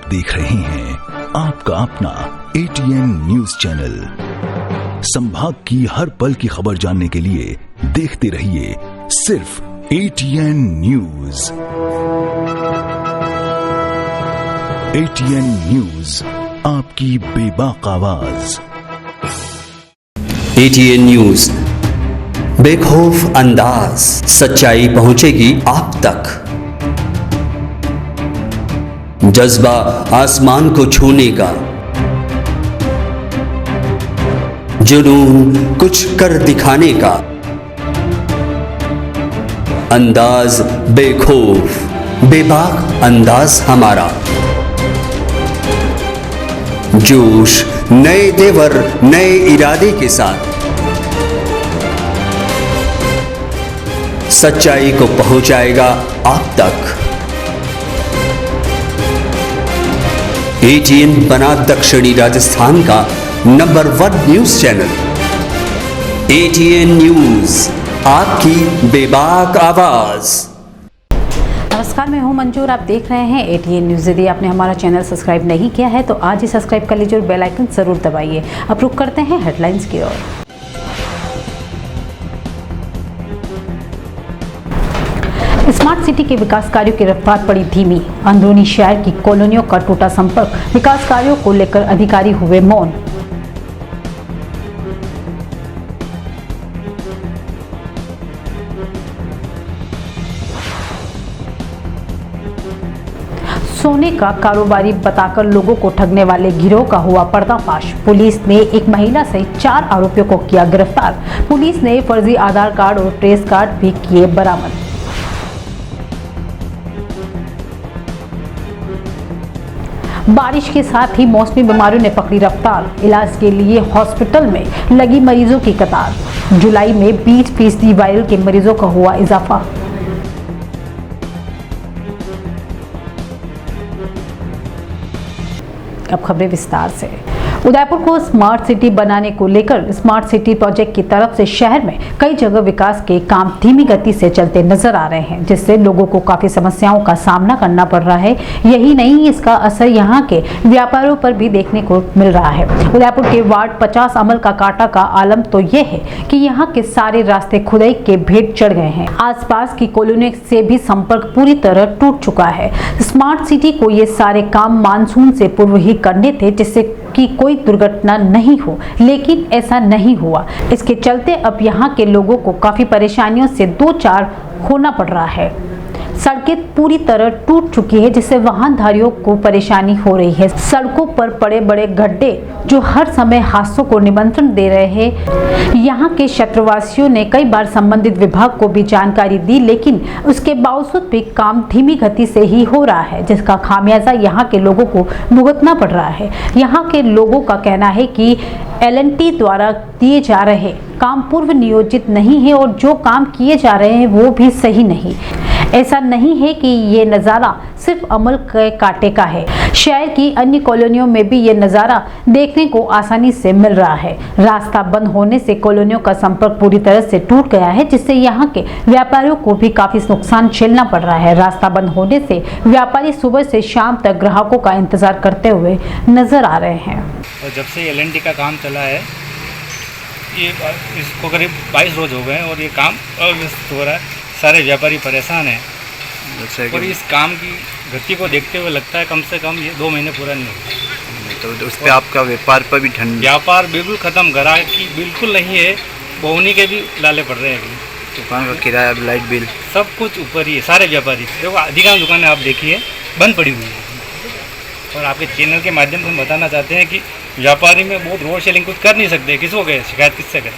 देख रहे हैं आपका अपना ATN न्यूज चैनल। संभाग की हर पल की खबर जानने के लिए देखते रहिए सिर्फ ATN न्यूज। ATN न्यूज, आपकी बेबाक आवाज। ATN न्यूज, बेखौफ अंदाज, सच्चाई पहुंचेगी आप तक। जज्बा आसमान को छूने का, जुनून कुछ कर दिखाने का, अंदाज बेखौफ बेबाक अंदाज हमारा। जोश नए तेवर नए इरादे के साथ सच्चाई को पहुंचाएगा आप तक। ATN बना दक्षिणी राजस्थान का number 1 news channel. ATN news, आपकी बेबाक आवाज। नमस्कार, मैं हूं मंजूर, आप देख रहे हैं ATN न्यूज। यदि आपने हमारा चैनल सब्सक्राइब नहीं किया है तो आज ही सब्सक्राइब कर लीजिए और बेल आइकन जरूर दबाइए। अब रुक करते हैं हेडलाइंस की ओर। स्मार्ट सिटी के विकास कार्यों की रफ्तार पड़ी धीमी, अंदरूनी शहर की कॉलोनियों का टूटा संपर्क, विकास कार्यों को लेकर अधिकारी हुए मौन। सोने का कारोबारी बताकर लोगों को ठगने वाले गिरोह का हुआ पर्दाफाश। पुलिस ने एक महिला सहित 4 आरोपियों को किया गिरफ्तार। पुलिस ने फर्जी आधार कार्ड और ट्रेस कार्ड भी किए बरामद। बारिश के साथ ही मौसमी बीमारियों ने पकड़ी रफ्तार। इलाज के लिए हॉस्पिटल में लगी मरीजों की कतार। जुलाई में 20% वायरल के मरीजों का हुआ इजाफा। अब खबरें विस्तार से। उदयपुर को स्मार्ट सिटी बनाने को लेकर स्मार्ट सिटी प्रोजेक्ट की तरफ से शहर में कई जगह विकास के काम धीमी गति से चलते नजर आ रहे हैं, जिससे लोगों को काफी समस्याओं का सामना करना पड़ रहा है। यही नहीं, इसका असर यहाँ के व्यापारियों पर भी देखने को मिल रहा है। उदयपुर के वार्ड 50 अमल का कांटा का आलम तो ये है कि यहाँ के सारे रास्ते खुदाई के भेंट चढ़ गए हैं। आसपास की कॉलोनी से भी संपर्क पूरी तरह टूट चुका है। स्मार्ट सिटी को ये सारे काम मानसून से पूर्व ही करने थे, जिससे कि कोई दुर्घटना नहीं हो, लेकिन ऐसा नहीं हुआ। इसके चलते अब यहाँ के लोगों को काफी परेशानियों से 2-4 होना पड़ रहा है। सड़कें पूरी तरह टूट चुकी है, जिससे वाहनधारियों को परेशानी हो रही है। सड़कों पर पड़े बड़े गड्ढे जो हर समय हादसों को निमंत्रण दे रहे हैं। यहाँ के क्षेत्रवासियों ने कई बार संबंधित विभाग को भी जानकारी दी, लेकिन उसके बावजूद भी काम धीमी गति से ही हो रहा है, जिसका खामियाजा यहाँ के लोगों को भुगतना पड़ रहा है। यहाँ के लोगों का कहना है कि L&T द्वारा दिए जा रहे काम पूर्व नियोजित नहीं है और जो काम किए जा रहे हैं वो भी सही नहीं। ऐसा नहीं है कि ये नज़ारा सिर्फ अमल के कांटे का है, शहर की अन्य कॉलोनियों में भी ये नज़ारा देखने को आसानी से मिल रहा है। रास्ता बंद होने से कॉलोनियों का संपर्क पूरी तरह से टूट गया है, जिससे यहाँ के व्यापारियों को भी काफी नुकसान झेलना पड़ रहा है। रास्ता बंद होने से व्यापारी सुबह से शाम तक ग्राहकों का इंतजार करते हुए नजर आ रहे हैं। और जब से L&T का काम चला है, ये इसको करीब 22 रोज हो गए और ये काम अव्यवस्थित हो रहा है। सारे व्यापारी परेशान हैं और इस काम की गति को देखते हुए लगता है कम से कम ये 2 महीने पूरा नहीं होगा। तो उस पर आपका व्यापार पर भी ठंड, व्यापार बिल्कुल ख़त्म, ग्राहकी बिल्कुल नहीं है। बोहनी के भी लाले पड़ रहे हैं अभी। दुकान का किराया, लाइट बिल, सब कुछ ऊपर ही है। सारे व्यापारी देखो, अधिकांश दुकानें आप देखिए बंद पड़ी हुई है। और आपके चैनल के माध्यम से हम बताना चाहते हैं कि व्यापारी में बहुत रोड सेलिंग कुछ कर नहीं सकते। किसको गए शिकायत किससे करें?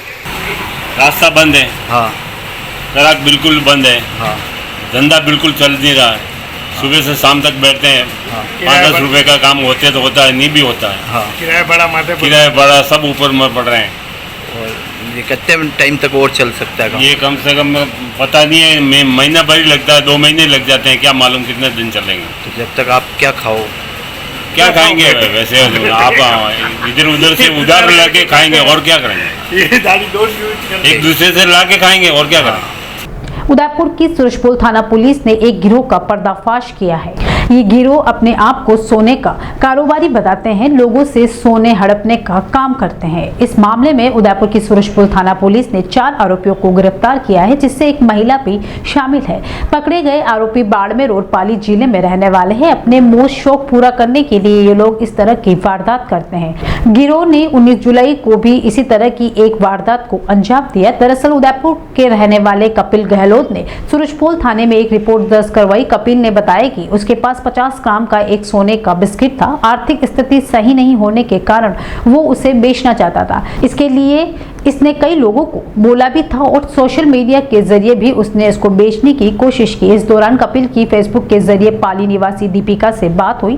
रास्ता बंद है, हाँ, ग्राहक बिल्कुल बंद है, हाँ, धंधा बिल्कुल चल नहीं रहा है। सुबह से शाम तक बैठते हैं, हाँ, 5-10 रुपए का काम होते तो होता है, नहीं भी होता है। हाँ, किराया बड़ा सब ऊपर में पड़ रहे हैं। और ये कितने टाइम तक और चल सकता है? ये कम से कम पता नहीं है, महीना भर ही लगता है, 2 महीने लग जाते हैं, क्या मालूम कितने दिन चलेंगे। तो जब तक आप क्या खाओ, क्या खाएंगे? वैसे आप इधर उधर से उधार ला के खाएंगे और क्या करेंगे? एक दूसरे से ला के खाएंगे और क्या करेंगे? उदयपुर की सूरजपुर थाना पुलिस ने एक गिरोह का पर्दाफाश किया है। ये गिरोह अपने आप को सोने का कारोबारी बताते हैं, लोगों से सोने हड़पने का काम करते हैं। इस मामले में उदयपुर की सूरजपुर थाना पुलिस ने 4 आरोपियों को गिरफ्तार किया है, जिससे एक महिला भी शामिल है। पकड़े गए आरोपी बाड़मेर और पाली जिले में रहने वाले हैं। अपने मोज शौक पूरा करने के लिए ये लोग इस तरह की वारदात करते हैं। गिरोह ने 19 जुलाई को भी इसी तरह की एक वारदात को अंजाम दिया। दरअसल उदयपुर के रहने वाले कपिल गहलोत ने सूरजपुर थाने में एक रिपोर्ट दर्ज करवाई। कपिल ने बताया कि उसके पास 50 ग्राम का एक सोने का बिस्किट था। आर्थिक स्थिति सही नहीं होने के कारण वो उसे बेचना चाहता था। इसके लिए इसने कई लोगों को बोला भी था और सोशल मीडिया के जरिए भी उसने इसको बेचने की कोशिश की। इस दौरान कपिल की फेसबुक के जरिए पाली निवासी दीपिका से बात हुई।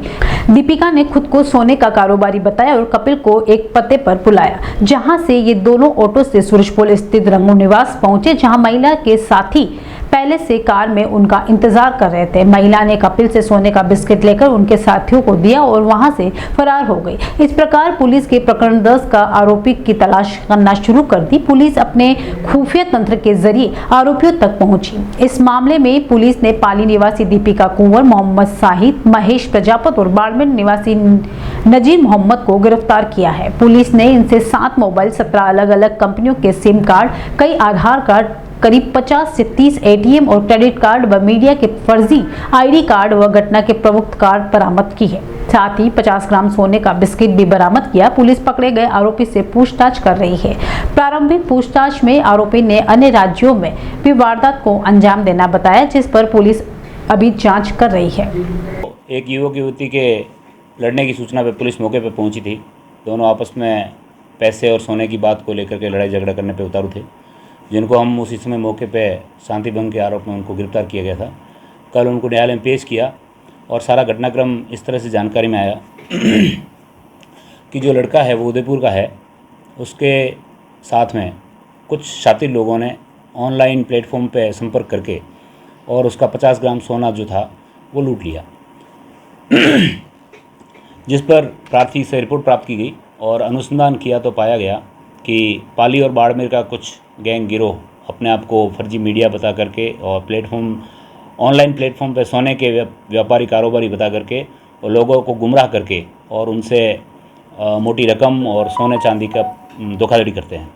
दीपिका ने खुद को सोने का कारोबारी बताया और कपिल को एक पते पर बुलाया, जहां से ये दोनों ऑटो से सूरजपुर स्थित रंगू निवास पहुंचे, जहां महिला के साथी पहले से कार में उनका इंतजार कर रहे थे। महिला ने कपिल से सोने का बिस्किट लेकर उनके साथियों को दिया और वहां से फरार हो गई। इस प्रकार पुलिस के प्रकरण 10 का आरोपी की तलाश करना शुरू कर दी। पुलिस अपने खुफिया तंत्र के जरिए आरोपियों तक पहुंची। इस मामले में पुलिस ने पाली निवासी दीपिका कुंवर, मोहम्मद साहिद, महेश प्रजापत और बाड़मेर निवासी नजीर मोहम्मद को गिरफ्तार किया है। पुलिस ने इनसे 7 मोबाइल, 17 अलग अलग कंपनियों के सिम कार्ड, कई आधार कार्ड, करीब 50 से 30 एटीएम और क्रेडिट कार्ड व मीडिया के फर्जी आईडी कार्ड व घटना के प्रमुख कार्ड बरामद की है। साथ ही 50 ग्राम सोने का बिस्किट भी बरामद किया। पुलिस पकड़े गए आरोपी से पूछताछ कर रही है। प्रारंभिक पूछताछ में आरोपी ने अन्य राज्यों में भी वारदात को अंजाम देना बताया, जिस पर पुलिस अभी जांच कर रही है। एक युवक युवती के लड़ने की सूचना पर पुलिस मौके पर पहुंची थी। दोनों आपस में पैसे और सोने की बात को लेकर के लड़ाई झगड़ा करने पर उतारू थे, जिनको हम उसी समय मौके पे शांति भंग के आरोप में उनको गिरफ्तार किया गया था। कल उनको न्यायालय में पेश किया और सारा घटनाक्रम इस तरह से जानकारी में आया कि जो लड़का है वो उदयपुर का है। उसके साथ में कुछ शातिर लोगों ने ऑनलाइन प्लेटफॉर्म पे संपर्क करके और उसका 50 ग्राम सोना जो था वो लूट लिया, जिस पर प्रार्थी से रिपोर्ट प्राप्त की गई और अनुसंधान किया तो पाया गया कि पाली और बाड़मेर का कुछ गैंग गिरोह अपने आप को फर्जी मीडिया बता करके और ऑनलाइन प्लेटफॉर्म पर सोने के व्यापारी कारोबारी बता करके और लोगों को गुमराह करके और उनसे मोटी रकम और सोने चांदी का धोखाधड़ी करते हैं।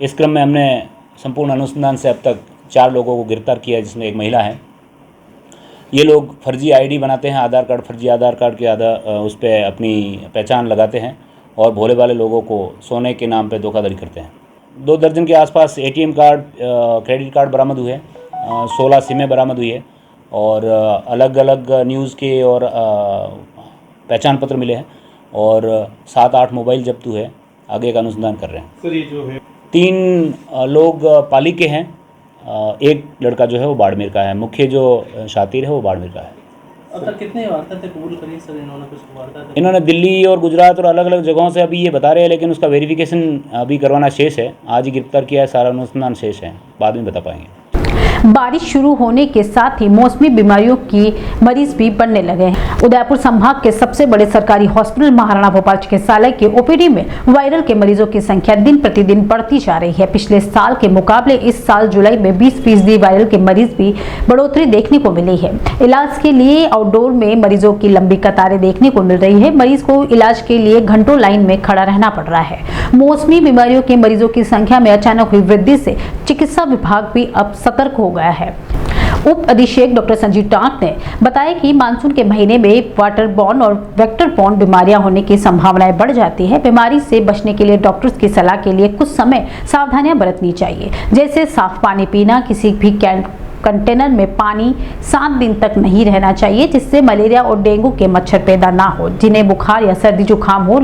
इस क्रम में हमने संपूर्ण अनुसंधान से अब तक 4 लोगों को गिरफ्तार किया है, जिसमें एक महिला है। ये लोग फर्जी आईडी बनाते हैं, आधार कार्ड, फर्जी आधार कार्ड के उस पर अपनी पहचान लगाते हैं और भोले भाले लोगों को सोने के नाम पे धोखाधड़ी करते हैं। 2 दर्जन के आसपास एटीएम कार्ड, क्रेडिट कार्ड बरामद हुए हैं, 16 सिमें बरामद हुई है और अलग अलग न्यूज़ के और पहचान पत्र मिले हैं और 7-8 मोबाइल जब्त हुए हैं। आगे का अनुसंधान कर रहे हैं। सर ये जो है 3 लोग पाली के हैं, एक लड़का जो है वो बाड़मेर का है। मुख्य जो शातिर है वो बाड़मेर का है। अब कितने वारदातें कबूल करी सर इन्होंने? कुछ वारदातें इन्होंने दिल्ली और गुजरात और अलग अलग जगहों से अभी ये बता रहे हैं, लेकिन उसका वेरिफिकेशन अभी करवाना शेष है। आज ही गिरफ्तार किया है, सारा अनुसंधान शेष है, बाद में बता पाएंगे। बारिश शुरू होने के साथ ही मौसमी बीमारियों की मरीज भी बढ़ने लगे हैं। उदयपुर संभाग के सबसे बड़े सरकारी हॉस्पिटल महाराणा भोपाल चिकित्सालय के ओपीडी में वायरल के मरीजों की संख्या दिन प्रतिदिन बढ़ती जा रही है। पिछले साल के मुकाबले इस साल जुलाई में 20% वायरल के मरीज भी बढ़ोतरी देखने को मिली है। इलाज के लिए आउटडोर में मरीजों की लंबी कतारें देखने को मिल रही है। मरीज को इलाज के लिए घंटों लाइन में खड़ा रहना पड़ रहा है। मौसमी बीमारियों के मरीजों की संख्या में अचानक हुई वृद्धि से चिकित्सा विभाग भी अब सतर्क हो गया है। उप अधीक्षक डॉक्टर संजीव टांक ने बताया कि मानसून के महीने में वाटर बॉर्न और वेक्टर बॉर्न बीमारियां होने की संभावनाएं बढ़ जाती है। बीमारी से बचने के लिए डॉक्टर्स की सलाह के लिए कुछ समय सावधानियां बरतनी चाहिए, जैसे साफ पानी पीना, किसी भी कंटेनर में पानी 7 दिन तक नहीं रहना चाहिए, जिससे मलेरिया और डेंगू के मच्छर पैदा ना हो। जिन्हें बुखार या सर्दी जुकाम हो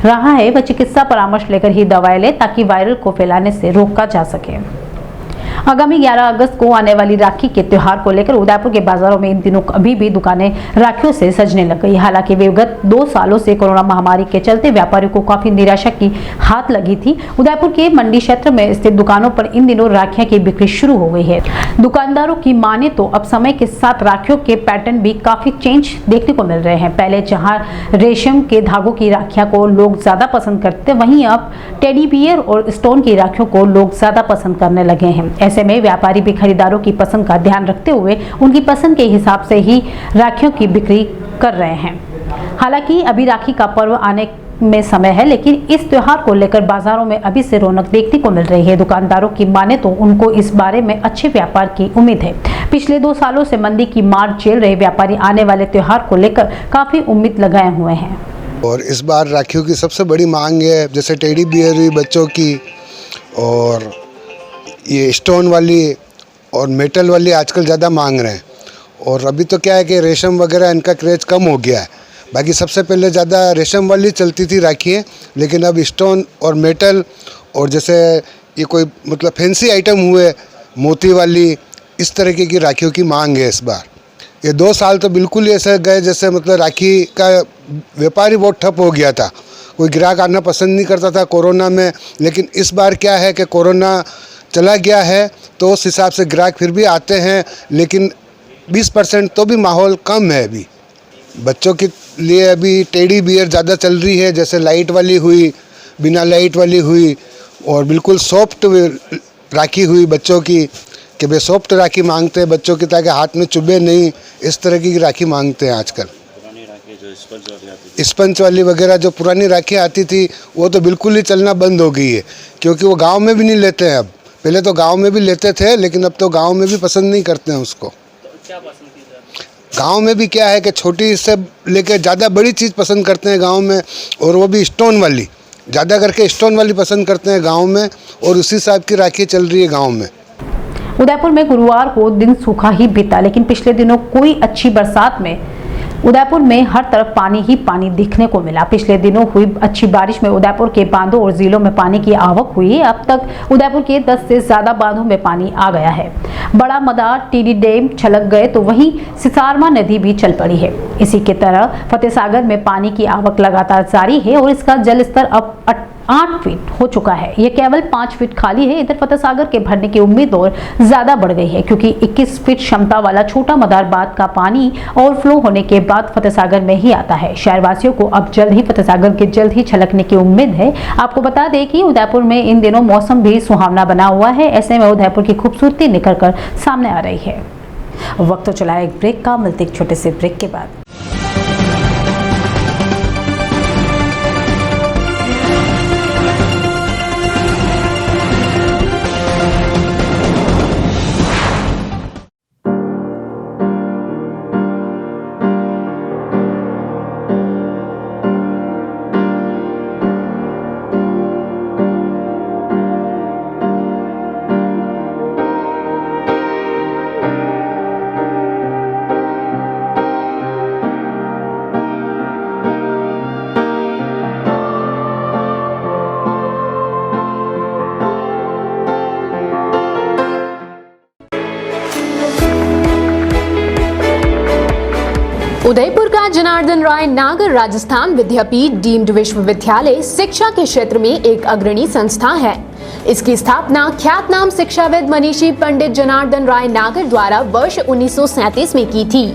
रहा है वह चिकित्सा परामर्श लेकर ही दवाएं लें, ताकि वायरल को फैलाने से रोका जा सके। आगामी 11 अगस्त को आने वाली राखी के त्योहार को लेकर उदयपुर के बाजारों में इन दिनों अभी भी दुकानें राखियों से सजने लग गई। हालांकि विगत 2 सालों से कोरोना महामारी के चलते व्यापारियों को काफी निराशा की हाथ लगी थी। उदयपुर के मंडी क्षेत्र में स्थित दुकानों पर इन दिनों राखियां की बिक्री शुरू हो गई है। दुकानदारों की माने तो अब समय के साथ राखियों के पैटर्न भी काफी चेंज देखने को मिल रहे हैं। पहले जहां रेशम के धागों की राखियां को लोग ज्यादा पसंद करते, वहीं अब टेडी बियर और स्टोन की राखियों को लोग ज्यादा पसंद करने लगे हैं। ऐसे में व्यापारी भी खरीदारों की पसंद का ध्यान रखते हुए उनकी पसंद के हिसाब से ही राखियों की बिक्री कर रहे हैं। हालांकि अभी राखी का पर्व आने में समय है, लेकिन इस त्योहार को लेकर बाजारों में अभी से रौनक देखने को मिल रही है। दुकानदारों की माने तो उनको इस बारे में अच्छे व्यापार की उम्मीद है। पिछले 2 सालों से मंदी की मार झेल रहे व्यापारी आने वाले त्योहार को लेकर काफी उम्मीद लगाए हुए हैं। और इस बार राखियों की सबसे बड़ी मांग है, जैसे टेडी बियर हुई बच्चों की, और ये स्टोन वाली और मेटल वाली आजकल ज़्यादा मांग रहे हैं। और अभी तो क्या है कि रेशम वगैरह इनका क्रेज कम हो गया है। बाकी सबसे पहले ज़्यादा रेशम वाली चलती थी राखियाँ, लेकिन अब स्टोन और मेटल और जैसे ये कोई मतलब फैंसी आइटम हुए मोती वाली, इस तरीके की राखियों की मांग है इस बार। ये 2 साल तो बिल्कुल ही ऐसे गए जैसे मतलब राखी का व्यापार ही बहुत ठप हो गया था, कोई ग्राहक आना पसंद नहीं करता था कोरोना में। लेकिन इस बार क्या है कि कोरोना चला गया है तो उस हिसाब से ग्राहक फिर भी आते हैं, लेकिन 20% तो भी माहौल कम है अभी। बच्चों के लिए अभी टेडी बियर ज़्यादा चल रही है, जैसे लाइट वाली हुई, बिना लाइट वाली हुई, और बिल्कुल सॉफ्ट राखी हुई बच्चों की, कि भाई सॉफ्ट राखी मांगते हैं बच्चों की ताकि हाथ में चुभे नहीं, इस तरह की राखी मांगते हैं आजकल। स्पंज वाली वगैरह जो पुरानी राखी आती थी वो तो बिल्कुल ही चलना बंद हो गई है, क्योंकि वो गांव में भी नहीं लेते हैं अब। पहले तो गांव में भी लेते थे, लेकिन अब तो गांव में भी पसंद नहीं करते हैं उसको। गांव में भी क्या है कि छोटी से लेकर ज़्यादा बड़ी चीज़ पसंद करते हैं गांव में, और वो भी स्टोन वाली, ज़्यादा करके स्टोन वाली पसंद करते हैं गांव में, और उसी हिसाब की राखी चल रही है गांव में। उदयपुर में गुरुवार को दिन सूखा ही बीता, लेकिन पिछले दिनों कोई अच्छी बरसात में उदयपुर में हर तरफ पानी ही पानी दिखने को मिला। पिछले दिनों हुई अच्छी बारिश में उदयपुर के बांधों और जिलों में पानी की आवक हुई है। अब तक उदयपुर के 10 से ज्यादा बांधों में पानी आ गया है। बड़ा मदार, टीडी डैम छलक गए तो वहीं सिसारमा नदी भी चल पड़ी है। इसी के तरह फतेहसागर में पानी की आवक लगातार जारी है और इसका जल स्तर अब 8 फीट हो चुका है। यह केवल 5 फीट खाली है। इधर फतेहसागर के भरने की उम्मीद और ज्यादा बढ़ गई है, क्योंकि 21 फीट क्षमता वाला छोटा मदार बांध का पानी ओवरफ्लो होने के बाद फतेहसागर में ही आता है। शहरवासियों को अब जल्द ही फतेहसागर के जल्द ही छलकने की उम्मीद है। आपको बता दें कि उदयपुर में इन दिनों मौसम भी सुहावना बना हुआ है। ऐसे में उदयपुर की खूबसूरती निकल कर सामने आ रही है। वक्त तो चला एक ब्रेक का, मिलते एक छोटे से ब्रेक के बाद। उदयपुर का जनार्दन राय नागर राजस्थान विद्यापीठ डीम्ड विश्वविद्यालय शिक्षा के क्षेत्र में एक अग्रणी संस्था है। इसकी स्थापना ख्यातनाम शिक्षाविद मनीषी पंडित जनार्दन राय नागर द्वारा वर्ष 1937 में की थी।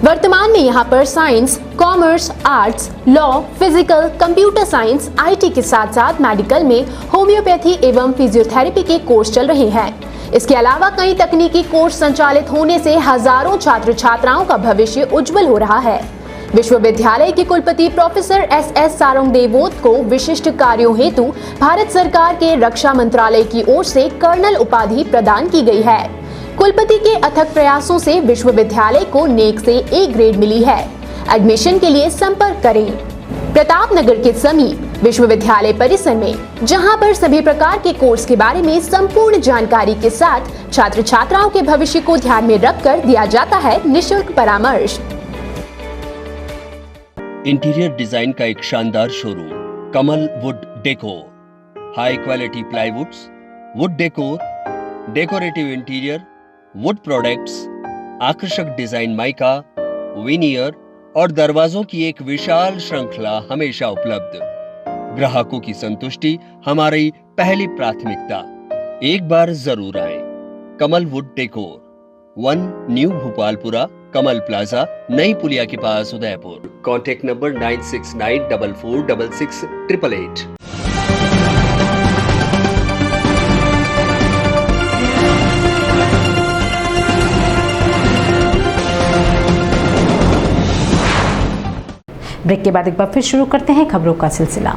वर्तमान में यहाँ पर science, commerce, arts, law, physical, computer science, IT के साथ साथ मेडिकल में होम्योपैथी एवं फिजियोथेरेपी के कोर्स चल रहे हैं। इसके अलावा कई तकनीकी कोर्स संचालित होने से हजारों छात्र छात्राओं का भविष्य उज्जवल हो रहा है। विश्वविद्यालय के कुलपति प्रोफेसर एस सारंग देवोत को विशिष्ट कार्यों हेतु भारत सरकार के रक्षा मंत्रालय की ओर से कर्नल उपाधि प्रदान की गई है। कुलपति के अथक प्रयासों से विश्वविद्यालय को नेक से ए ग्रेड मिली है। एडमिशन के लिए संपर्क करें प्रतापनगर के समीप विश्वविद्यालय परिसर में, जहां पर सभी प्रकार के कोर्स के बारे में संपूर्ण जानकारी के साथ छात्र छात्राओं के भविष्य को ध्यान में रखकर दिया जाता है निःशुल्क परामर्श। इंटीरियर डिजाइन का एक शानदार showroom Kamal wood decor, high quality प्लाईवुड्स, would decor, decorative interior, would products, आकर्षक डिजाइन माइका, विनियर और दरवाजों की एक विशाल श्रृंखला हमेशा उपलब्ध। ग्राहकों की संतुष्टि हमारी पहली प्राथमिकता। एक बार जरूर आएं। Kamal wood decor, 1 new Bhopalpura, Kamal plaza, नई पुलिया के पास, उदयपुर। Contact number 9694466888। ब्रेक के बाद एक बार फिर शुरू करते हैं खबरों का सिलसिला।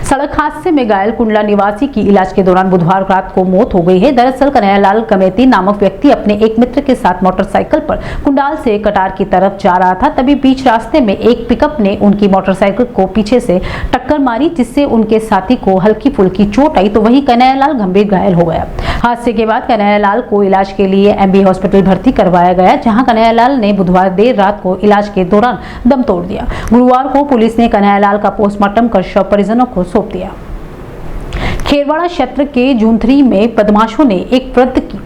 सड़क हादसे में घायल कुंडला निवासी की इलाज के दौरान बुधवार रात को मौत हो गई है। दरअसल कन्हैयालाल कमेती नामक व्यक्ति अपने एक मित्र के साथ मोटरसाइकिल पर कुंडाल से कटार की तरफ जा रहा था। तभी बीच रास्ते में एक पिकअप ने उनकी मोटरसाइकिल को पीछे से टक्कर मारी, जिससे उनके साथी को हल्की फुल्की चोट आई तो वहीं कन्हैयालाल गंभीर घायल हो गया। हादसे के बाद कन्हैयालाल को इलाज के लिए एमबी हॉस्पिटल भर्ती करवाया गया, जहां कन्हैयालाल ने बुधवार देर रात को इलाज के दौरान दम तोड़ दिया। गुरुवार को पुलिस ने कन्हैयालाल का पोस्टमार्टम कर शव परिजनों को सौंप दिया। खेरवाड़ा क्षेत्र के जूंथरी में बदमाशों ने एक वृद्ध की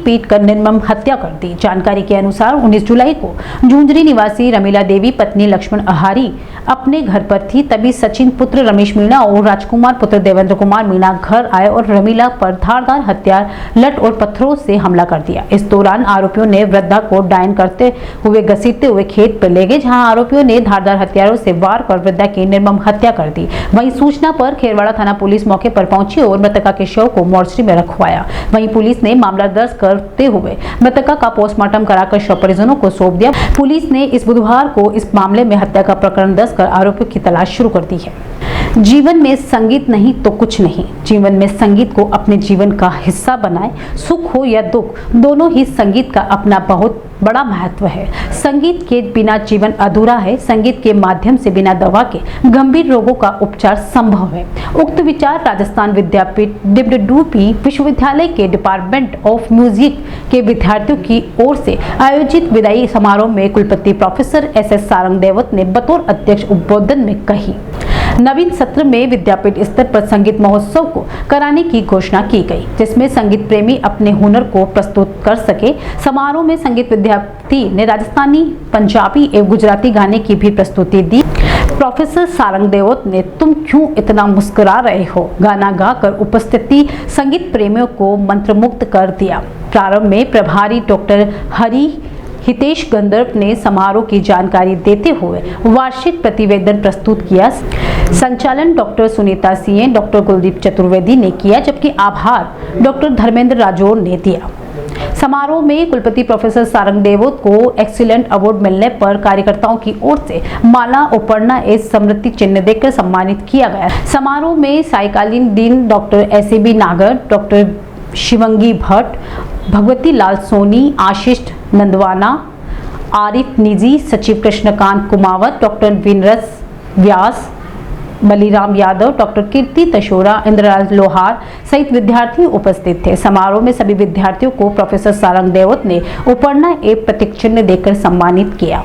पीट कर निर्मम हत्या कर दी। जानकारी के अनुसार 19 जुलाई को जूंजरी निवासी रमीला देवी पत्नी लक्ष्मण आहारी अपने घर पर थी। तभी सचिन पुत्र रमेश मीणा और राजकुमार पुत्र देवेंद्र कुमार मीणा घर आए और रमीला पर धारदार हथियार लठ और पत्थरों से हमला कर दिया। इस दौरान आरोपियों ने वृद्धा को डायन करते हुए घसीटते हुए खेत पर ले गए, जहां आरोपियों ने धारदार हथियारों से वार कर वृद्धा की निर्मम हत्या कर दी। वहीं सूचना पर खेरवाड़ा थाना पुलिस मौके पर पहुंची और मृतका के शव को मोर्चरी में रखवाया। वहीं पुलिस ने मामला दर्ज करते हुए मृतका का पोस्टमार्टम कराकर शव परिजनों को सौंप दिया। पुलिस ने इस बुधवार को इस मामले में हत्या का प्रकरण दर्ज कर आरोपियों की तलाश शुरू कर दी है। जीवन में संगीत नहीं तो कुछ नहीं। जीवन में संगीत को अपने जीवन का हिस्सा बनाएं। सुख हो या दुख, दोनों ही संगीत का अपना बहुत बड़ा महत्व है। संगीत के बिना जीवन अधूरा है। संगीत के माध्यम से बिना दवा के गंभीर रोगों का उपचार संभव है। उक्त विचार राजस्थान विद्यापीठ डिब्रूगढ़ विश्वविद्यालय के डिपार्टमेंट ऑफ म्यूजिक के विद्यार्थियों की ओर से आयोजित विदाई समारोह में कुलपति प्रोफेसर एस सारंग देवत ने बतौर अध्यक्ष उद्बोधन में कही। नवीन सत्र में विद्यापीठ स्तर पर संगीत महोत्सव को कराने की घोषणा की गई, जिसमें संगीत प्रेमी अपने हुनर को प्रस्तुत कर सके। समारोह में संगीत विद्यार्थी ने राजस्थानी, पंजाबी एवं गुजराती गाने की भी प्रस्तुति दी। प्रोफेसर सारंग देवत ने तुम क्यों इतना मुस्कुरा रहे हो गाना गाकर उपस्थिति संगीत प्रेमियों को मंत्रमुग्ध कर दिया। प्रारंभ में प्रभारी डॉक्टर हितेश गंधर्व ने समारोह की जानकारी देते हुए वार्षिक प्रतिवेदन प्रस्तुत किया। संचालन डॉक्टर सुनीता सिंह, डॉक्टर कुलदीप चतुर्वेदी ने किया, जबकि आभार डॉक्टर धर्मेंद्र राजौर ने दिया। समारोह में कुलपति प्रोफेसर सारंग देवत को एक्सीलेंट अवार्ड मिलने पर कार्यकर्ताओं की ओर से माला उपरना एवं स्मृति चिन्ह देकर सम्मानित किया गया। समारोह में सायकालीन दिन डॉक्टर एस.बी. नागर, डॉक्टर शिवंगी भट्ट, भगवती लाल सोनी, आशीष नंदवाना, आरिफ निजी, सचिव कृष्णकांत कुमावत, डॉक्टर विनरस व्यास, बलीराम यादव, डॉक्टर कीर्ति तशोरा, इंद्रलाल लोहार सहित विद्यार्थी उपस्थित थे। समारोह में सभी विद्यार्थियों को प्रोफेसर सारंग देवत ने उपरना एवं प्रतीक चिन्ह देकर सम्मानित किया।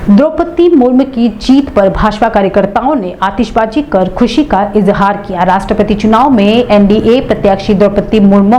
द्रौपदी मुर्मू की जीत पर भाजपा कार्यकर्ताओं ने आतिशबाजी कर खुशी का इजहार किया। राष्ट्रपति चुनाव में एनडीए प्रत्याशी द्रौपदी मुर्मू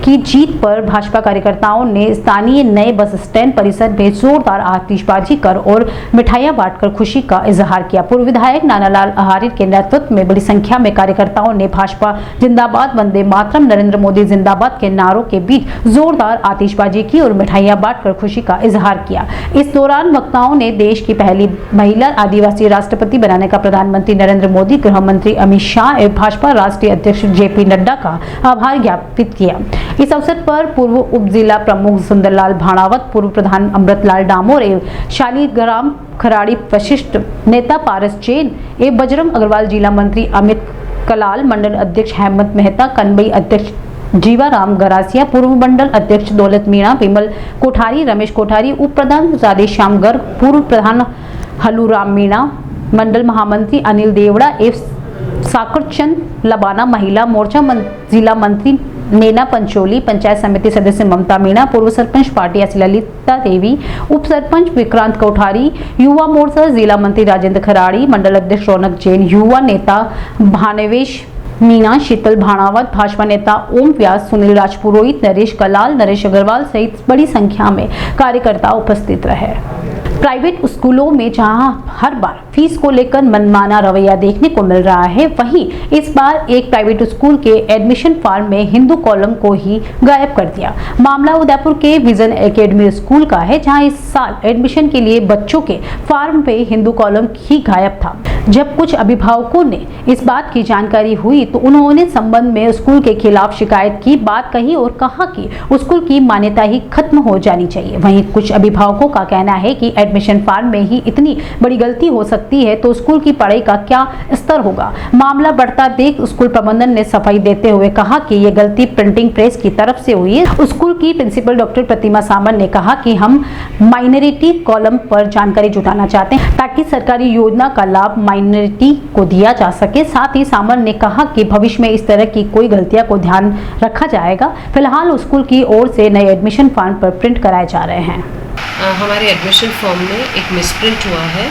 की जीत पर भाजपा कार्यकर्ताओं ने स्थानीय नए बस स्टैंड परिसर में जोरदार आतिशबाजी कर और मिठाइयां बांटकर खुशी का इजहार किया। पूर्व विधायक नानालाल आहारी के नेतृत्व में बड़ी संख्या में कार्यकर्ताओं ने भाजपा जिंदाबाद, वंदे मातरम, नरेंद्र मोदी जिंदाबाद के नारों के बीच जोरदार आतिशबाजी की और मिठाइयां बांटकर खुशी का इजहार किया। इस दौरान वक्ताओं ने देश की पहली महिला आदिवासी राष्ट्रपति बनाने का प्रधानमंत्री नरेंद्र मोदी, गृह मंत्री अमित शाह एवं भाजपा राष्ट्रीय अध्यक्ष जेपी नड्डा का आभार ज्ञापित किया। इस अवसर पर पूर्व उप जिला प्रमुख सुंदरलाल भाणावत, पूर्व प्रधान अमृतलाल डामोर एवं शालीग्राम खराड़ी वशिष्ठ नेता पारस जैन एवं बजरंग अग्रवाल, जिला मंत्री अमित कलाल, मंडल अध्यक्ष हेमंत मेहता, कन्वई अध्यक्ष जीवाराम गरासिया, पूर्व मंडल अध्यक्ष दौलत मीणा, विमल कोठारी, रमेश कोठारी, उप प्रधान राधेश्याम गर्ग, पूर्व प्रधान हलूराम मीणा, मंडल महामंत्री अनिल देवड़ा एवं साकरचंद लबाना, महिला मोर्चा जिला मंत्री नैना पंचोली, पंचायत समिति सदस्य ममता मीणा, पूर्व सरपंच पार्टी ललिता देवी, उप सरपंच विक्रांत कोठारी, युवा मोर्चा जिला मंत्री राजेंद्र खराड़ी, मंडल अध्यक्ष रौनक जैन, युवा नेता भानेवेश मीना, शीतल भाणावत, भाजपा नेता ओम व्यास, सुनील राजपुरोहित, नरेश कलाल, नरेश अग्रवाल सहित बड़ी संख्या में कार्यकर्ता उपस्थित रहे। प्राइवेट स्कूलों में जहां हर बार फीस को लेकर मनमाना रवैया देखने को मिल रहा है, वहीं इस बार एक प्राइवेट स्कूल के एडमिशन फॉर्म में हिंदू कॉलम को ही गायब कर दिया। मामला उदयपुर के विजन एकेडमी स्कूल का है, जहां इस साल एडमिशन के लिए बच्चों के फॉर्म पे हिंदू कॉलम ही गायब था। जब कुछ अभिभावकों ने इस बात की जानकारी हुई तो उन्होंने संबंध में स्कूल के खिलाफ शिकायत की बात कही और कहा कि स्कूल की मान्यता ही खत्म हो जानी चाहिए। वहीं कुछ अभिभावकों का कहना है कि एडमिशन फॉर्म में ही इतनी बड़ी गलती हो सकती है तो स्कूल की पढ़ाई का क्या स्तर होगा। मामला बढ़ता देख स्कूल प्रबंधन ने सफाई देते हुए कहा कि ये गलती प्रिंटिंग प्रेस की तरफ से हुई है। स्कूल की प्रिंसिपल डॉक्टर प्रतिमा सामंत ने कहा कि हम माइनॉरिटी कॉलम पर जानकारी जुटाना चाहते हैं ताकि सरकारी योजना का लाभ माइनॉरिटी को दिया जा सके। साथ ही सामंत ने कहा कि भविष्य में इस तरह की कोई गलतियां को ध्यान रखा जाएगा। फिलहाल स्कूल की ओर से नए एडमिशन फॉर्म पर प्रिंट कराए जा रहे हैं। हमारे एडमिशन फॉर्म में एक मिसप्रिंट हुआ है,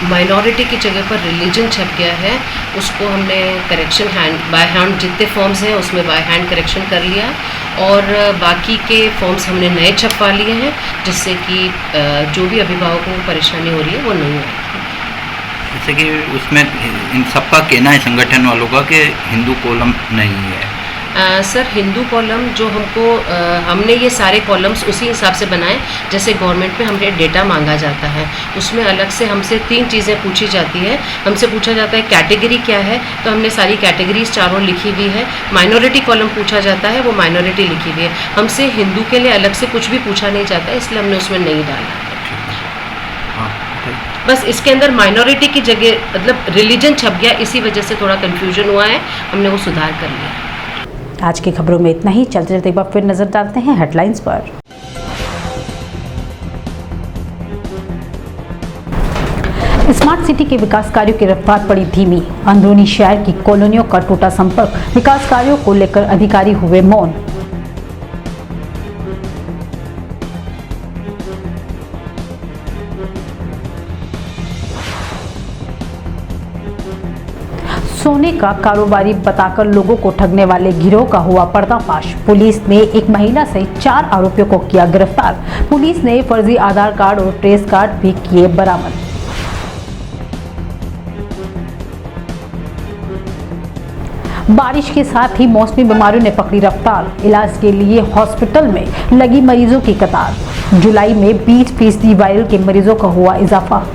माइनॉरिटी की जगह पर रिलीजन छप गया है। उसको हमने करेक्शन बाय हैंड जितने फॉर्म्स हैं उसमें बाय हैंड करेक्शन कर लिया और बाकी के फॉर्म्स हमने नए छपवा लिए हैं जिससे कि जो भी अभिभावकों को परेशानी हो रही है वो नहीं है। जैसे कि उसमें इन सबका कहना है संगठन वालों का कि हिंदू कॉलम नहीं है। सर हिंदू कॉलम जो हमने ये सारे कॉलम्स उसी हिसाब से बनाए जैसे गवर्नमेंट में हमने डेटा मांगा जाता है। उसमें अलग से हमसे 3 चीज़ें पूछी जाती है। हमसे पूछा जाता है कैटेगरी क्या है, तो हमने सारी कैटेगरीज चारों लिखी हुई है। माइनॉरिटी कॉलम पूछा जाता है, वो माइनॉरिटी लिखी हुई है। हमसे हिंदू के लिए अलग से कुछ भी पूछा नहीं जाता, इसलिए हमने उसमें नहीं डाला। बस इसके अंदर माइनॉरिटी की जगह मतलब रिलीजन छप गया, इसी वजह से थोड़ा कन्फ्यूजन हुआ है, हमने वो सुधार कर लिया। आज की खबरों में इतना ही। चलते चलते एक बार फिर नजर डालते हैं हेडलाइंस पर। स्मार्ट सिटी के विकास कार्यों की रफ्तार पड़ी धीमी। अंदरूनी शहर की कॉलोनियों का टूटा संपर्क। विकास कार्यों को लेकर अधिकारी हुए मौन। सोने का कारोबारी बताकर लोगों को ठगने वाले गिरोह का हुआ पर्दाफाश। पुलिस ने एक महिला सहित 4 आरोपियों को किया गिरफ्तार। पुलिस ने फर्जी आधार कार्ड और ट्रेस कार्ड भी किए बरामद। बारिश के साथ ही मौसमी बीमारियों ने पकड़ी रफ्तार। इलाज के लिए हॉस्पिटल में लगी मरीजों की कतार। जुलाई में 20% वायरल के मरीजों का हुआ इजाफा।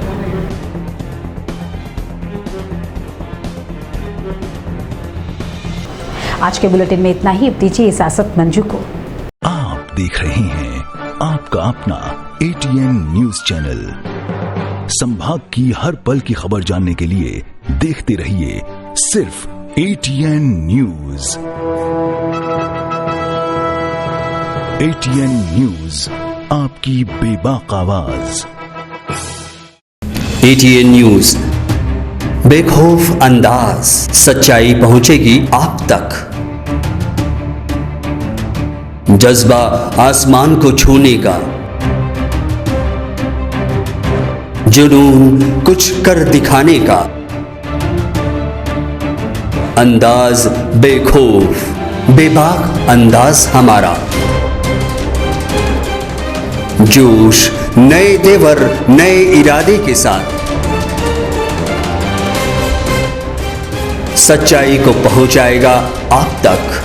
आज के बुलेटिन में इतना ही। अब दीजिए इजाजत मंजू को। आप देख रहे हैं आपका अपना ATN न्यूज चैनल। संभाग की हर पल की खबर जानने के लिए देखते रहिए सिर्फ ATN न्यूज। ATN न्यूज, आपकी बेबाक आवाज। ATN न्यूज, बेखौफ अंदाज, सच्चाई पहुंचेगी आप तक। जज्बा आसमान को छूने का, जुनून कुछ कर दिखाने का, अंदाज बेखौफ बेबाक अंदाज हमारा। जोश नए तेवर नए इरादे के साथ सच्चाई को पहुंचाएगा आप तक।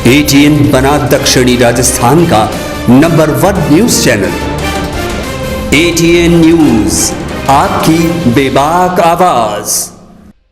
ATN बना दक्षिणी राजस्थान का number 1 news channel. ATN news, आपकी बेबाक आवाज।